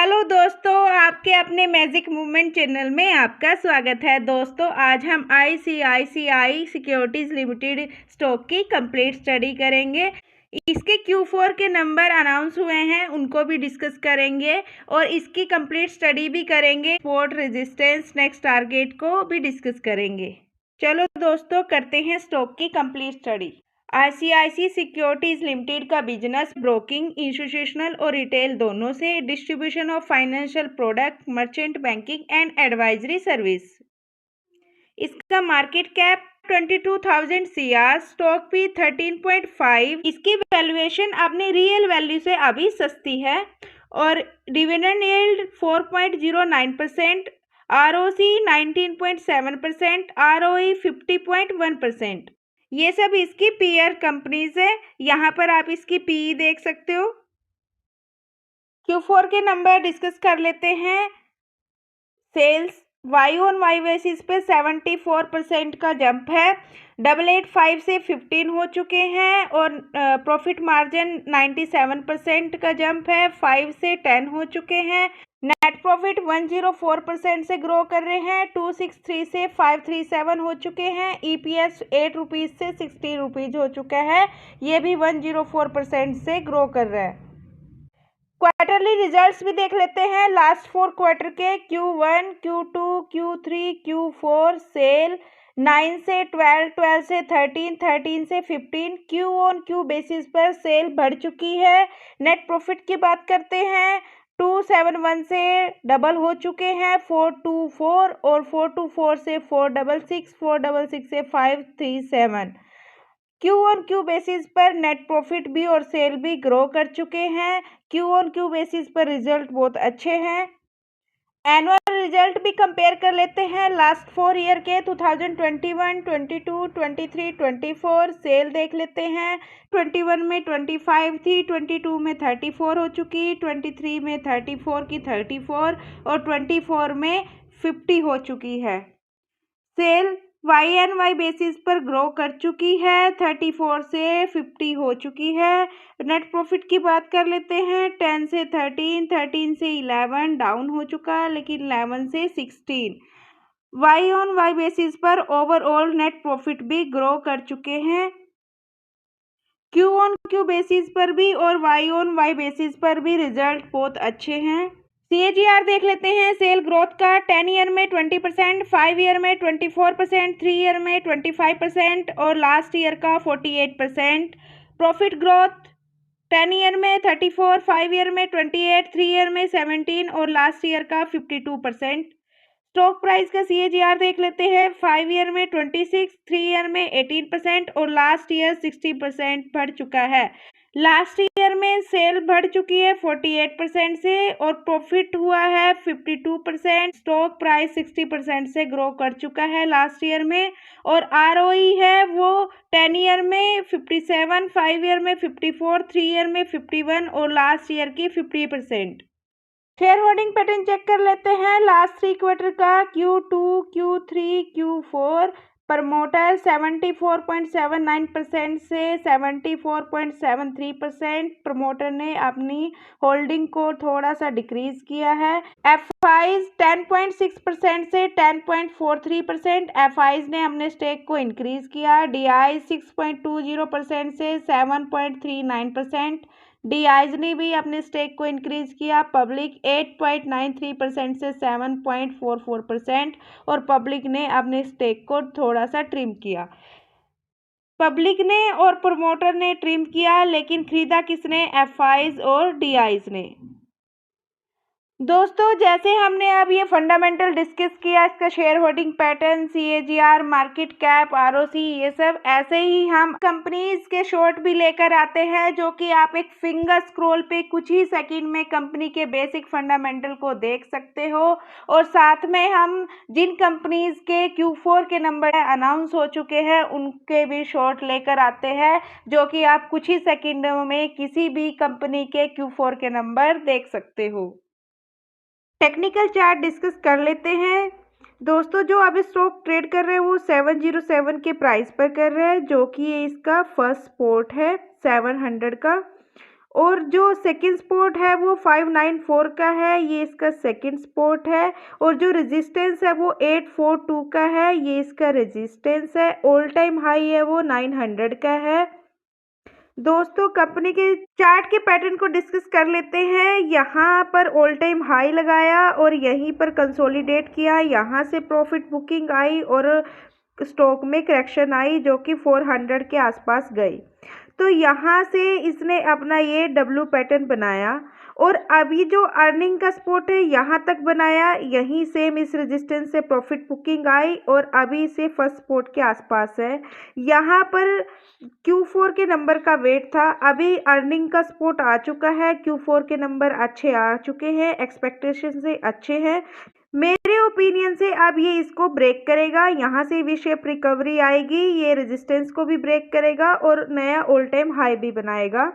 Hello दोस्तों, आपके अपने मैजिक मूवमेंट चैनल में आपका स्वागत है। दोस्तों, आज हम ICICI सिक्योरिटीज़ लिमिटेड स्टॉक की कंप्लीट स्टडी करेंगे। इसके Q4 के नंबर अनाउंस हुए हैं, उनको भी डिस्कस करेंगे और इसकी कंप्लीट स्टडी भी करेंगे। सपोर्ट, रेजिस्टेंस, नेक्स्ट टारगेट को भी डिस्कस करेंगे। चलो दोस्तों, करते हैं स्टॉक की complete study. ICICI securities limited का बिजनेस ब्रोकिंग, इंस्टीट्यूशनल और रिटेल दोनों से, distribution of financial product, merchant banking and advisory service. इसका मार्केट कैप 22,000 CR, स्टॉक भी 13.5। इसकी वैल्यूएशन अपनी रियल वैल्यू से अभी सस्ती है और डिविडेंड यील्ड 4.09%, ROC 19.7%, ROE 50.1%। ये सब इसकी पीयर कंपनीज है। यहाँ पर आप इसकी पीई देख सकते हो। Q4 के नंबर डिस्कस कर लेते हैं। Sales Y on Y basis पे 74% का जंप है। 885 से 15 हो चुके हैं और प्रॉफिट मार्जिन 97% का जंप है। 5 से 10 हो चुके हैं। नेट प्रॉफिट 104% से ग्रो कर रहे हैं। 263 से 537 हो चुके हैं। EPS 8 रुपीज़ से 60 रुपीज़ हो चुका है। ये भी 104% से ग्रो कर रहा है। क्वार्टरली रिजल्ट्स भी देख लेते हैं। लास्ट 4 क्वार्टर के Q1, Q2, Q3, Q4 cell 9 से 12, 12 से 13, 13 से 15 Q ऑन Q बेसिस पर सेल बढ़ चुकी है। नेट प्रॉफिट की बात करते हैं। 271 से डबल हो चुके हैं। 424 और 424 से 466, 466 से 537। Q ऑन Q बेसिस पर नेट प्रॉफिट भी और सेल भी ग्रो कर चुके हैं। Q ऑन Q बेसिस पर रिजल्ट बहुत अच्छे हैं। एनुअल रिजल्ट भी कंपेयर कर लेते हैं। लास्ट 4 ईयर के 2021, 22, 23, 24 सेल देख लेते हैं। 21 में 25 थी, 22 में 34 हो चुकी, 23 में 34 की 34 और 24 में 50 हो चुकी है। सेल YNY बेसिस पर ग्रो कर चुकी है। 34 से 50 हो चुकी है। नेट प्रॉफिट की बात कर लेते हैं। 10 से 13, 13 से 11 डाउन हो चुका, लेकिन 11 से 16। Y ऑन Y बेसिस पर ओवरऑल नेट प्रॉफिट भी ग्रो कर चुके हैं। Q ऑन Q बेसिस पर भी और Y ऑन Y बेसिस पर भी रिजल्ट बहुत अच्छे हैं। CAGR देख लेते हैं। सेल ग्रोथ का 10 ईयर में 20%, 5 ईयर में 24%, 3 ईयर में 25% और लास्ट ईयर का 48%। प्रॉफिट ग्रोथ 10 ईयर में 34, 5 ईयर में 28, 3 ईयर में 17 और लास्ट ईयर का 52%। स्टॉक प्राइस का CAGR देख लेते हैं। 5 ईयर में 26, 3 ईयर में 18% और लास्ट ईयर 60% बढ़ चुका है। लास्ट ईयर में सेल बढ़ चुकी है 48% से और प्रॉफिट हुआ है 52%। स्टॉक प्राइस 60% से ग्रो कर चुका है लास्ट ईयर में और ROE है वो 10 ईयर में 57, 5 ईयर में 54, 3 ईयर में 51 और लास्ट ईयर की 50%। शेयर होल्डिंग पैटर्न चेक कर लेते हैं। लास्ट 3 क्वार्टर का Q2, Q3, Q4 प्रमोटर 74.79% से 74.73%। प्रमोटर ने अपनी होल्डिंग को थोड़ा सा डिक्रीज किया है। FIs 10.6% से 10.43%। FIs ने अपने स्टेक को इंक्रीज किया। DI 6.20% से 7.39%। DIs ने भी अपने स्टेक को इंक्रीज किया। पब्लिक 8.93% से 7.44% और पब्लिक ने अपने स्टेक को थोड़ा सा ट्रिम किया। पब्लिक ने और प्रमोटर ने ट्रिम किया, लेकिन खरीदा किसने? FIs और DIs ने। दोस्तों, जैसे हमने अब ये फंडामेंटल डिस्कस किया, इसका share holding pattern, CAGR, market cap, ROC, ये सब, ऐसे ही हम कंपनीज के शॉर्ट भी लेकर आते हैं, जो कि आप एक फिंगर स्क्रॉल पे कुछ ही सेकंड में कंपनी के बेसिक फंडामेंटल को देख सकते हो। और साथ में हम जिन कंपनीज के Q4 के नंबर अनाउंस हो चुके हैं, उनके भी शॉर्ट लेकर आते हैं, जो कि आप कुछ ही सेकेंडों में किसी भी कंपनी के Q4 के नंबर देख सकते हो। टेक्निकल चार्ट डिस्कस कर लेते हैं। दोस्तों, जो अभी स्टॉक ट्रेड कर रहे हैं वो 707 के प्राइस पर कर रहे हैं, जो कि इसका फर्स्ट सपोर्ट है 700 का। और जो सेकंड सपोर्ट है वो 594 का है, ये इसका सेकंड सपोर्ट है। और जो रेजिस्टेंस है वो 842 का है, ये इसका रेजिस्टेंस है। ऑल टाइम हाई है वो 900 का है। दोस्तों कंपनी के चार्ट के पैटर्न को डिस्कस कर लेते हैं। यहाँ पर ऑल टाइम हाई लगाया और यहीं पर कंसोलिडेट किया, यहाँ से प्रॉफिट बुकिंग आई और स्टॉक में करेक्शन आई जो कि 400 के आसपास गई। तो यहाँ से इसने अपना ये डब्ल्यू पैटर्न बनाया और अभी जो अर्निंग का सपोर्ट है यहाँ तक बनाया, यहीं सेम इस रेजिस्टेंस से प्रॉफिट बुकिंग आई और अभी से फर्स्ट सपोर्ट के आसपास है। यहाँ पर Q4 के नंबर का वेट था, अभी अर्निंग का सपोर्ट आ चुका है, Q4 के नंबर अच्छे आ चुके हैं, एक्सपेक्टेशन से अच्छे हैं। मेरे ओपिनियन से अब ये इसको ब्रेक करेगा, यहाँ से वी शेप रिकवरी आएगी, ये रेजिस्टेंस को भी ब्रेक करेगा और नया ऑल टाइम हाई भी बनाएगा।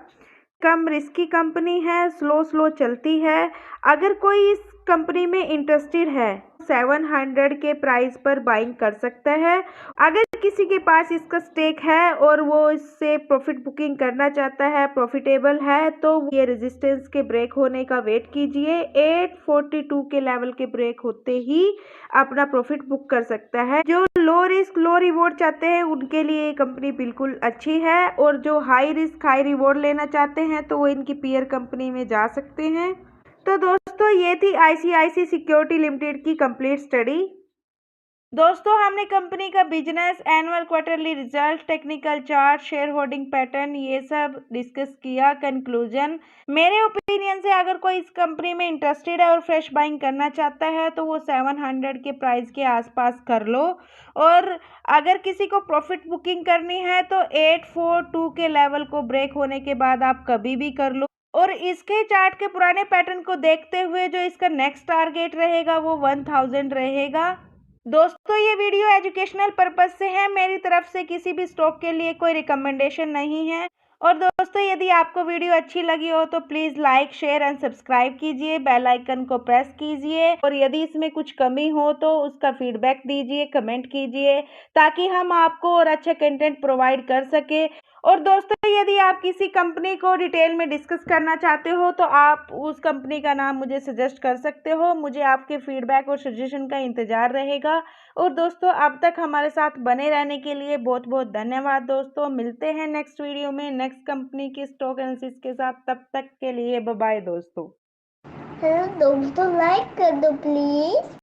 कम रिस्की कंपनी है, स्लो चलती है। अगर कोई इस कंपनी में इंटरेस्टेड है 700 के प्राइस पर बाइंग कर सकता है। अगर किसी के पास इसका स्टेक है और वो इससे प्रॉफिट बुकिंग करना चाहता है, प्रॉफिटेबल है, तो ये रेजिस्टेंस के ब्रेक होने का वेट कीजिए। 842 के लेवल के ब्रेक होते ही अपना प्रॉफिट बुक कर सकता है। जो लो रिस्क लो रिवॉर्ड चाहते हैं उनके लिए ये कंपनी बिल्कुल अच्छी है और जो हाई रिस्क हाई रिवॉर्ड लेना चाहते हैं तो वो इनकी पीयर कंपनी में जा सकते हैं। तो दोस्तों ये थी ICICI सिक्योरिटी लिमिटेड की कंप्लीट स्टडी। दोस्तों हमने कंपनी का business, annual quarterly result, technical chart, share holding pattern ये सब डिस्कस किया। कंक्लूजन, मेरे ओपिनियन से अगर कोई इस कंपनी में इंटरेस्टेड है और फ्रेश बाइंग करना चाहता है तो वो 700 के प्राइस के आसपास कर लो और अगर किसी को प्रॉफिट बुकिंग करनी है तो 842 के लेवल को ब्रेक होने के बाद आप कभी भी कर लो। और इसके चार्ट के पुराने पैटर्न को देखते हुए जो इसका नेक्स्ट टारगेट रहेगा वो 1000 रहेगा। दोस्तों ये वीडियो एजुकेशनल पर्पस से है, मेरी तरफ से किसी भी स्टॉक के लिए कोई रिकमेंडेशन नहीं है। और दोस्तों यदि आपको वीडियो अच्छी लगी हो तो please like, share and subscribe कीजिए, बेल आइकन को प्रेस कीजिए और यदि इसमें कुछ कमी हो तो उसका फीडबैक दीजिए, कमेंट कीजिए ताकि हम आपको और अच्छा कंटेंट प्रोवाइड कर सके। और दोस्तों यदि आप किसी कंपनी को डिटेल में डिस्कस करना चाहते हो तो आप उस कंपनी का नाम मुझे सजेस्ट कर सकते हो, मुझे आपके फीडबैक और सजेशन का इंतज़ार रहेगा। और दोस्तों अब तक हमारे साथ बने रहने के लिए बहुत बहुत धन्यवाद। दोस्तों मिलते हैं नेक्स्ट वीडियो में नेक्स्ट कंपनी की स्टॉक एनालिसिस के साथ, तब तक के लिए बाय बाय दोस्तों। हेलो दोस्तों, लाइक कर दो प्लीज।